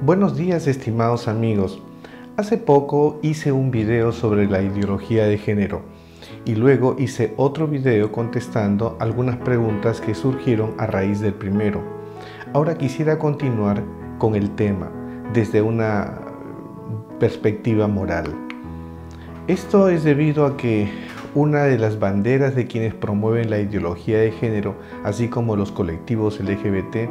Buenos días, estimados amigos. Hace poco hice un video sobre la ideología de género y luego hice otro video contestando algunas preguntas que surgieron a raíz del primero. Ahora quisiera continuar con el tema desde una perspectiva moral. Esto es debido a que una de las banderas de quienes promueven la ideología de género, así como los colectivos LGBT,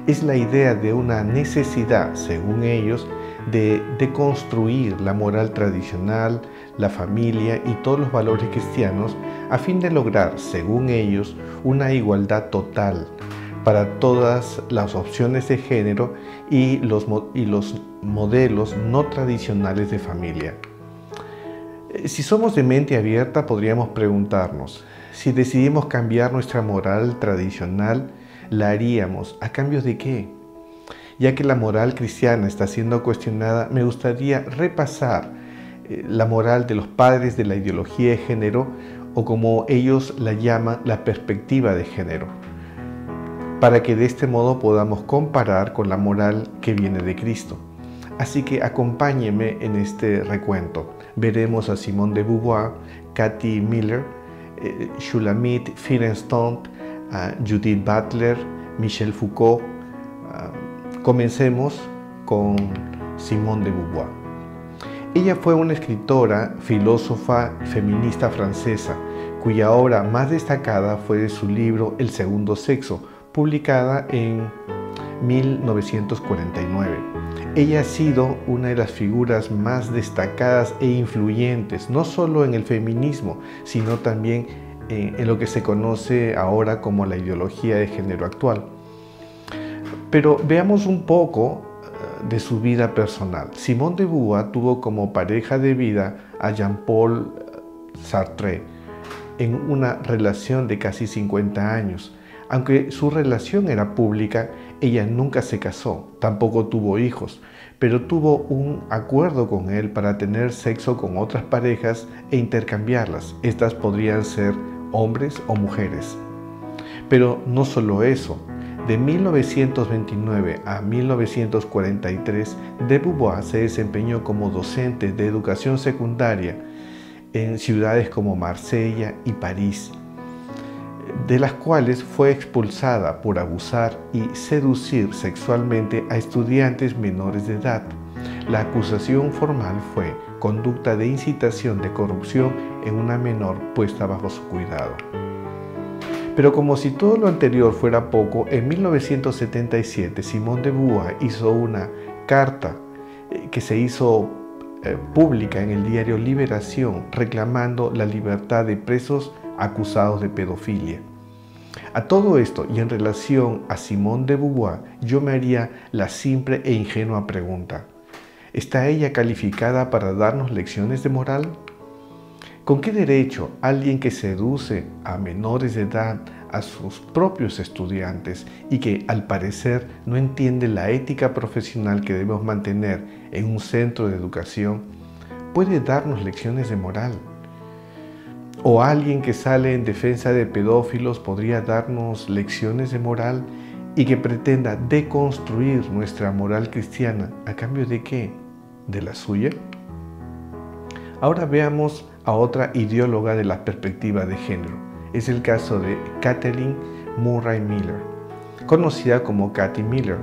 es la idea de una necesidad, según ellos, de deconstruir la moral tradicional, la familia y todos los valores cristianos a fin de lograr, según ellos, una igualdad total para todas las opciones de género y los modelos no tradicionales de familia. Si somos de mente abierta, podríamos preguntarnos, si decidimos cambiar nuestra moral tradicional, ¿la haríamos a cambio de qué? Ya que la moral cristiana está siendo cuestionada, me gustaría repasar la moral de los padres de la ideología de género, o como ellos la llaman, la perspectiva de género, para que de este modo podamos comparar con la moral que viene de Cristo. Así que acompáñenme en este recuento. Veremos a Simone de Beauvoir, Cathy Miller, Shulamit Firestone, Judith Butler, Michel Foucault. Comencemos con Simone de Beauvoir. Ella fue una escritora, filósofa, feminista francesa, cuya obra más destacada fue su libro El segundo sexo, publicada en 1949. Ella ha sido una de las figuras más destacadas e influyentes, no solo en el feminismo, sino también en lo que se conoce ahora como la ideología de género actual. Pero veamos un poco de su vida personal. Simone de Beauvoir tuvo como pareja de vida a Jean-Paul Sartre en una relación de casi 50 años. Aunque su relación era pública, ella nunca se casó, tampoco tuvo hijos, pero tuvo un acuerdo con él para tener sexo con otras parejas e intercambiarlas. Estas podrían ser hombres o mujeres. Pero no solo eso. De 1929 a 1943, de Beauvoir se desempeñó como docente de educación secundaria en ciudades como Marsella y París, de las cuales fue expulsada por abusar y seducir sexualmente a estudiantes menores de edad. La acusación formal fue conducta de incitación de corrupción en una menor puesta bajo su cuidado. Pero como si todo lo anterior fuera poco, en 1977 Simone de Beauvoir hizo una carta que se hizo pública en el diario Liberación, reclamando la libertad de presos acusados de pedofilia. A todo esto, y en relación a Simone de Beauvoir, yo me haría la simple e ingenua pregunta: ¿está ella calificada para darnos lecciones de moral? ¿Con qué derecho alguien que seduce a menores de edad a sus propios estudiantes y que al parecer no entiende la ética profesional que debemos mantener en un centro de educación puede darnos lecciones de moral? ¿O alguien que sale en defensa de pedófilos podría darnos lecciones de moral y que pretenda deconstruir nuestra moral cristiana a cambio de qué? ¿De la suya? Ahora veamos a otra ideóloga de la perspectiva de género. Es el caso de Kathleen Murray Miller, conocida como Cathy Miller.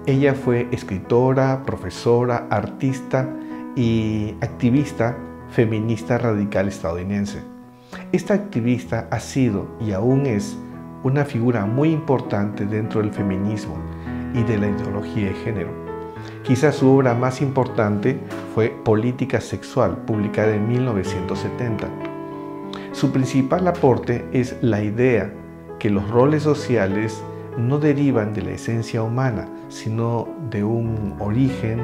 Ella fue escritora, profesora, artista y activista feminista radical estadounidense. Esta activista ha sido y aún es una figura muy importante dentro del feminismo y de la ideología de género. Quizás su obra más importante fue Política Sexual, publicada en 1970. Su principal aporte es la idea que los roles sociales no derivan de la esencia humana, sino de un origen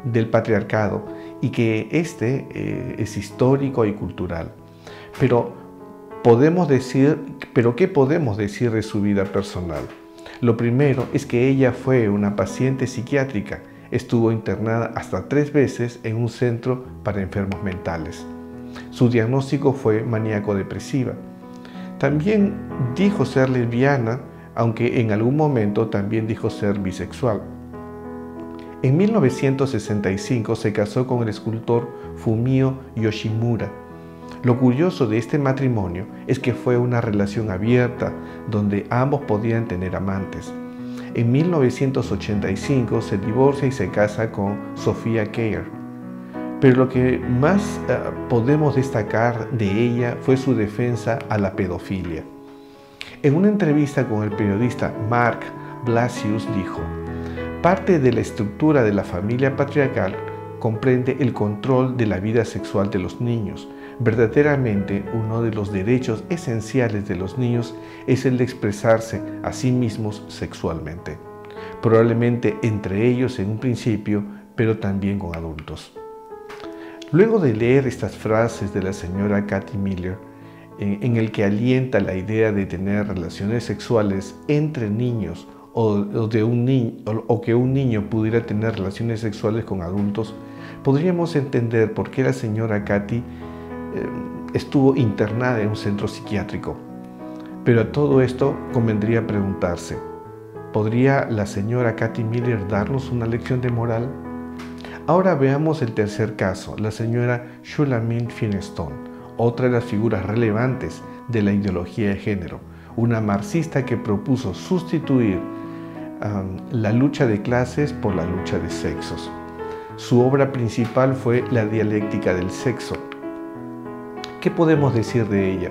del patriarcado y que este es histórico y cultural. Pero ¿qué podemos decir de su vida personal? Lo primero es que ella fue una paciente psiquiátrica. Estuvo internada hasta 3 veces en un centro para enfermos mentales. Su diagnóstico fue maníaco-depresiva. También dijo ser lesbiana, aunque en algún momento también dijo ser bisexual. En 1965 se casó con el escultor Fumio Yoshimura. Lo curioso de este matrimonio es que fue una relación abierta donde ambos podían tener amantes. En 1985 se divorcia y se casa con Sophia Keir. Pero lo que más podemos destacar de ella fue su defensa a la pedofilia. En una entrevista con el periodista Mark Blasius dijo: parte de la estructura de la familia patriarcal comprende el control de la vida sexual de los niños. Verdaderamente, uno de los derechos esenciales de los niños es el de expresarse a sí mismos sexualmente, probablemente entre ellos en un principio, pero también con adultos. Luego de leer estas frases de la señora Cathy Miller, en el que alienta la idea de tener relaciones sexuales entre niños o que un niño pudiera tener relaciones sexuales con adultos, podríamos entender por qué la señora Cathy estuvo internada en un centro psiquiátrico. Pero a todo esto convendría preguntarse: ¿podría la señora Cathy Miller darnos una lección de moral? Ahora veamos el tercer caso, la señora Shulamit Firestone, otra de las figuras relevantes de la ideología de género, una marxista que propuso sustituir la lucha de clases por la lucha de sexos. Su obra principal fue La dialéctica del sexo. ¿Qué podemos decir de ella?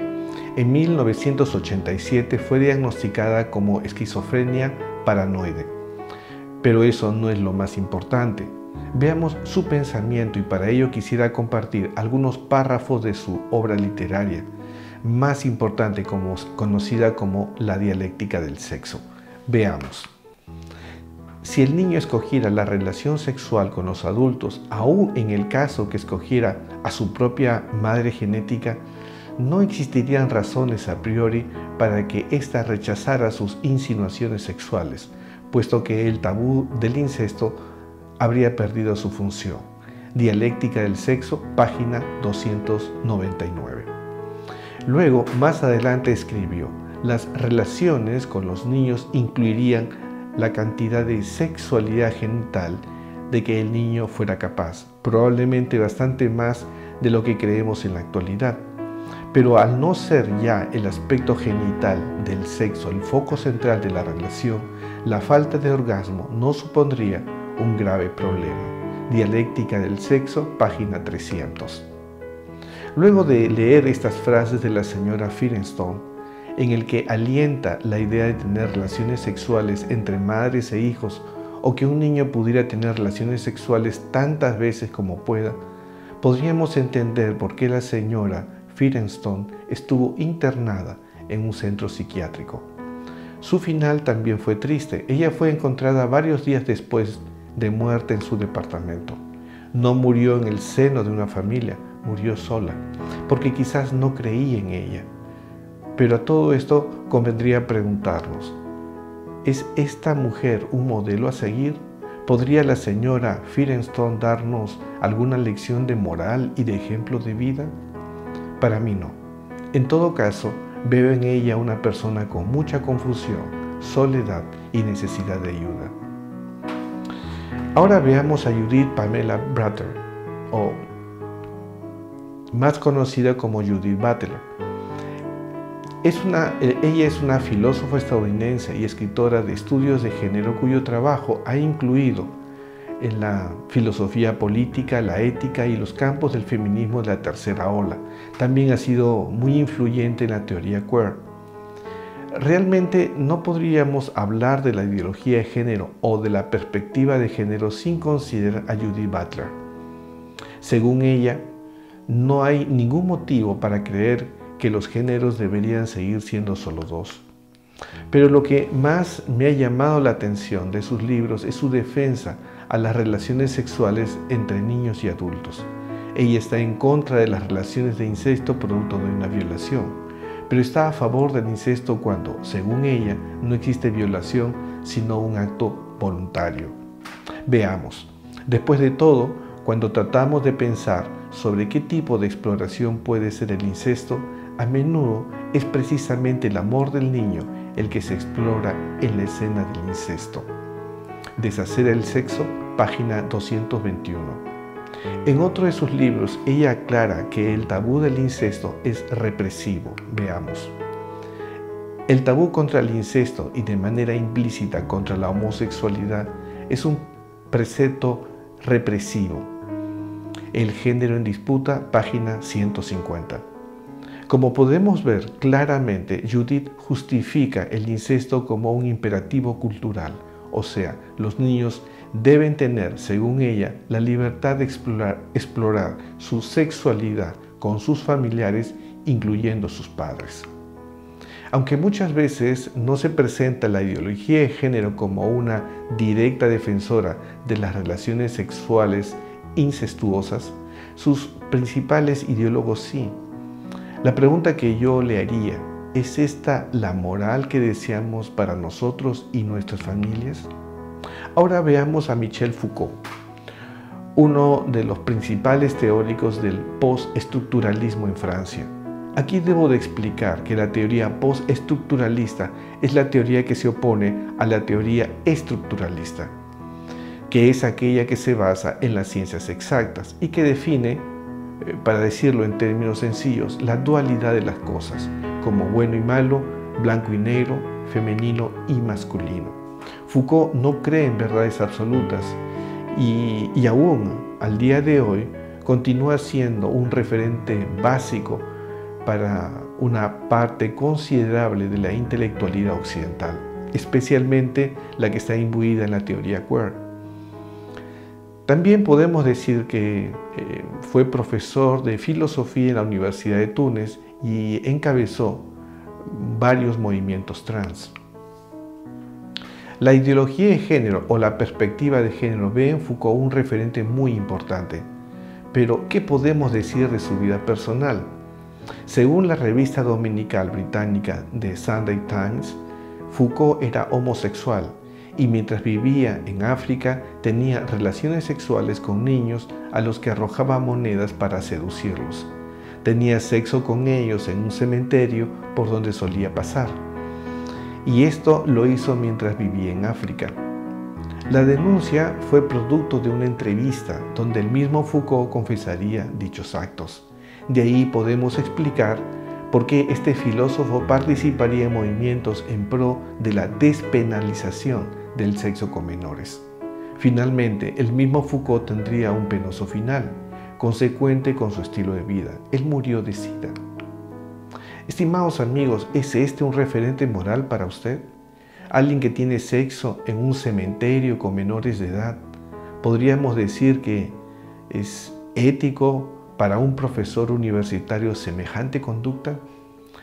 En 1987 fue diagnosticada como esquizofrenia paranoide. Pero eso no es lo más importante. Veamos su pensamiento y para ello quisiera compartir algunos párrafos de su obra literaria más importante, conocida como La dialéctica del sexo. Veamos. Si el niño escogiera la relación sexual con los adultos, aun en el caso que escogiera a su propia madre genética, no existirían razones a priori para que ésta rechazara sus insinuaciones sexuales, puesto que el tabú del incesto habría perdido su función. Dialéctica del sexo, página 299. Luego, más adelante escribió: las relaciones con los niños incluirían la cantidad de sexualidad genital de que el niño fuera capaz, probablemente bastante más de lo que creemos en la actualidad. Pero al no ser ya el aspecto genital del sexo el foco central de la relación, la falta de orgasmo no supondría un grave problema. Dialéctica del sexo, página 300. Luego de leer estas frases de la señora Firestone, en el que alienta la idea de tener relaciones sexuales entre madres e hijos, o que un niño pudiera tener relaciones sexuales tantas veces como pueda, podríamos entender por qué la señora Firestone estuvo internada en un centro psiquiátrico. Su final también fue triste. Ella fue encontrada varios días después de muerte en su departamento. No murió en el seno de una familia, murió sola, porque quizás no creía en ella. Pero a todo esto convendría preguntarnos: ¿es esta mujer un modelo a seguir? ¿Podría la señora Firestone darnos alguna lección de moral y de ejemplo de vida? Para mí no. En todo caso, veo en ella una persona con mucha confusión, soledad y necesidad de ayuda. Ahora veamos a Judith Pamela Butler, o más conocida como Judith Butler. Ella es una filósofa estadounidense y escritora de estudios de género cuyo trabajo ha incluido en la filosofía política, la ética y los campos del feminismo de la tercera ola. También ha sido muy influyente en la teoría queer. Realmente no podríamos hablar de la ideología de género o de la perspectiva de género sin considerar a Judith Butler. Según ella, no hay ningún motivo para creer que los géneros deberían seguir siendo solo dos. Pero lo que más me ha llamado la atención de sus libros es su defensa a las relaciones sexuales entre niños y adultos. Ella está en contra de las relaciones de incesto producto de una violación, pero está a favor del incesto cuando, según ella, no existe violación sino un acto voluntario. Veamos. Después de todo, cuando tratamos de pensar sobre qué tipo de exploración puede ser el incesto, a menudo es precisamente el amor del niño el que se explora en la escena del incesto. Deshacer el sexo página 221. En otro de sus libros, ella aclara que el tabú del incesto es represivo. Veamos. El tabú contra el incesto y de manera implícita contra la homosexualidad es un precepto represivo. El género en disputa, página 150. Como podemos ver claramente, Judith justifica el incesto como un imperativo cultural, o sea, los niños deben tener, según ella, la libertad de explorar su sexualidad con sus familiares, incluyendo sus padres. Aunque muchas veces no se presenta la ideología de género como una directa defensora de las relaciones sexuales incestuosas, sus principales ideólogos sí. La pregunta que yo le haría, ¿es esta la moral que deseamos para nosotros y nuestras familias? Ahora veamos a Michel Foucault, uno de los principales teóricos del postestructuralismo en Francia. Aquí debo de explicar que la teoría postestructuralista es la teoría que se opone a la teoría estructuralista, que es aquella que se basa en las ciencias exactas y que define, para decirlo en términos sencillos, la dualidad de las cosas, como bueno y malo, blanco y negro, femenino y masculino. Foucault no cree en verdades absolutas y aún al día de hoy continúa siendo un referente básico para una parte considerable de la intelectualidad occidental, especialmente la que está imbuida en la teoría queer. También podemos decir que fue profesor de filosofía en la Universidad de Túnez y encabezó varios movimientos trans. La ideología de género o la perspectiva de género ve en Foucault un referente muy importante. Pero, ¿qué podemos decir de su vida personal? Según la revista dominical británica The Sunday Times, Foucault era homosexual y mientras vivía en África tenía relaciones sexuales con niños a los que arrojaba monedas para seducirlos. Tenía sexo con ellos en un cementerio por donde solía pasar. Y esto lo hizo mientras vivía en África. La denuncia fue producto de una entrevista donde el mismo Foucault confesaría dichos actos. De ahí podemos explicar por qué este filósofo participaría en movimientos en pro de la despenalización del sexo con menores. Finalmente, el mismo Foucault tendría un penoso final, consecuente con su estilo de vida. Él murió de SIDA. Estimados amigos, ¿es este un referente moral para usted? ¿Alguien que tiene sexo en un cementerio con menores de edad? ¿Podríamos decir que es ético para un profesor universitario semejante conducta?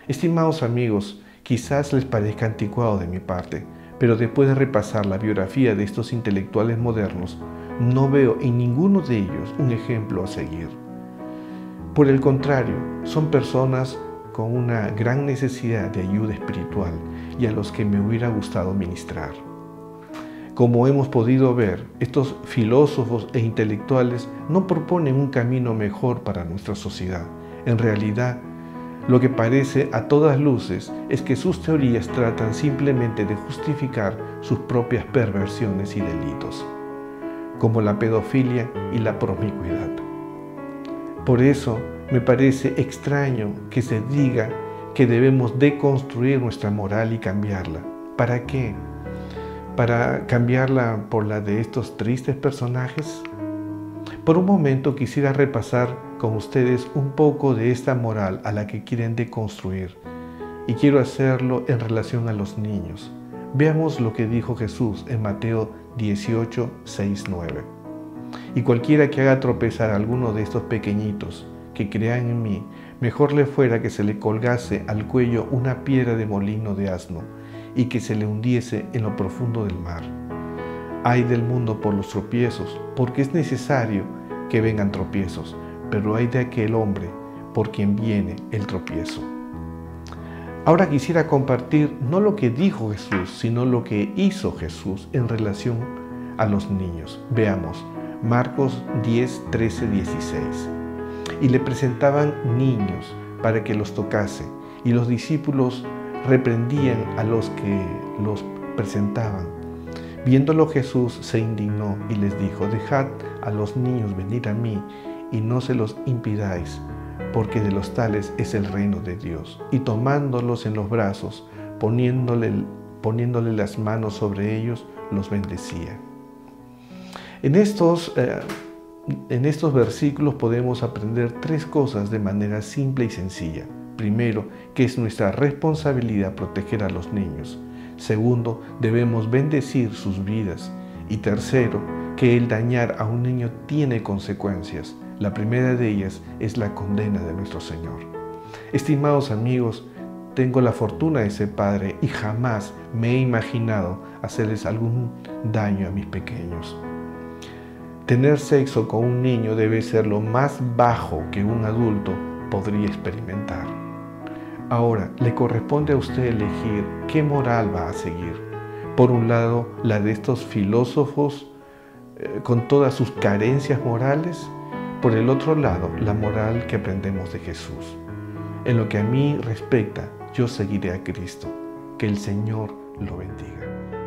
Estimados amigos, quizás les parezca anticuado de mi parte, pero después de repasar la biografía de estos intelectuales modernos, no veo en ninguno de ellos un ejemplo a seguir. Por el contrario, son personas con una gran necesidad de ayuda espiritual y a los que me hubiera gustado ministrar. Como hemos podido ver, estos filósofos e intelectuales no proponen un camino mejor para nuestra sociedad. En realidad, lo que parece a todas luces es que sus teorías tratan simplemente de justificar sus propias perversiones y delitos, como la pedofilia y la promiscuidad. Por eso, me parece extraño que se diga que debemos deconstruir nuestra moral y cambiarla. ¿Para qué? ¿Para cambiarla por la de estos tristes personajes? Por un momento quisiera repasar con ustedes un poco de esta moral a la que quieren deconstruir, y quiero hacerlo en relación a los niños. Veamos lo que dijo Jesús en Mateo 18, 6, 9. Y cualquiera que haga tropezar a alguno de estos pequeñitos, que crean en mí, mejor le fuera que se le colgase al cuello una piedra de molino de asno y que se le hundiese en lo profundo del mar. Ay del mundo por los tropiezos, porque es necesario que vengan tropiezos, pero ay de aquel hombre por quien viene el tropiezo. Ahora quisiera compartir no lo que dijo Jesús, sino lo que hizo Jesús en relación a los niños. Veamos, Marcos 10, 13, 16. Y le presentaban niños para que los tocase, y los discípulos reprendían a los que los presentaban. Viéndolo Jesús se indignó y les dijo: dejad a los niños venir a mí y no se los impidáis, porque de los tales es el reino de Dios. Y tomándolos en los brazos, poniéndole las manos sobre ellos, los bendecía. En estos versículos podemos aprender tres cosas de manera simple y sencilla. Primero, que es nuestra responsabilidad proteger a los niños. Segundo, debemos bendecir sus vidas. Y tercero, que el dañar a un niño tiene consecuencias. La primera de ellas es la condena de nuestro Señor. Estimados amigos, tengo la fortuna de ser padre y jamás me he imaginado hacerles algún daño a mis pequeños. Tener sexo con un niño debe ser lo más bajo que un adulto podría experimentar. Ahora, le corresponde a usted elegir qué moral va a seguir. Por un lado, la de estos filósofos con todas sus carencias morales. Por el otro lado, la moral que aprendemos de Jesús. En lo que a mí respecta, yo seguiré a Cristo. Que el Señor lo bendiga.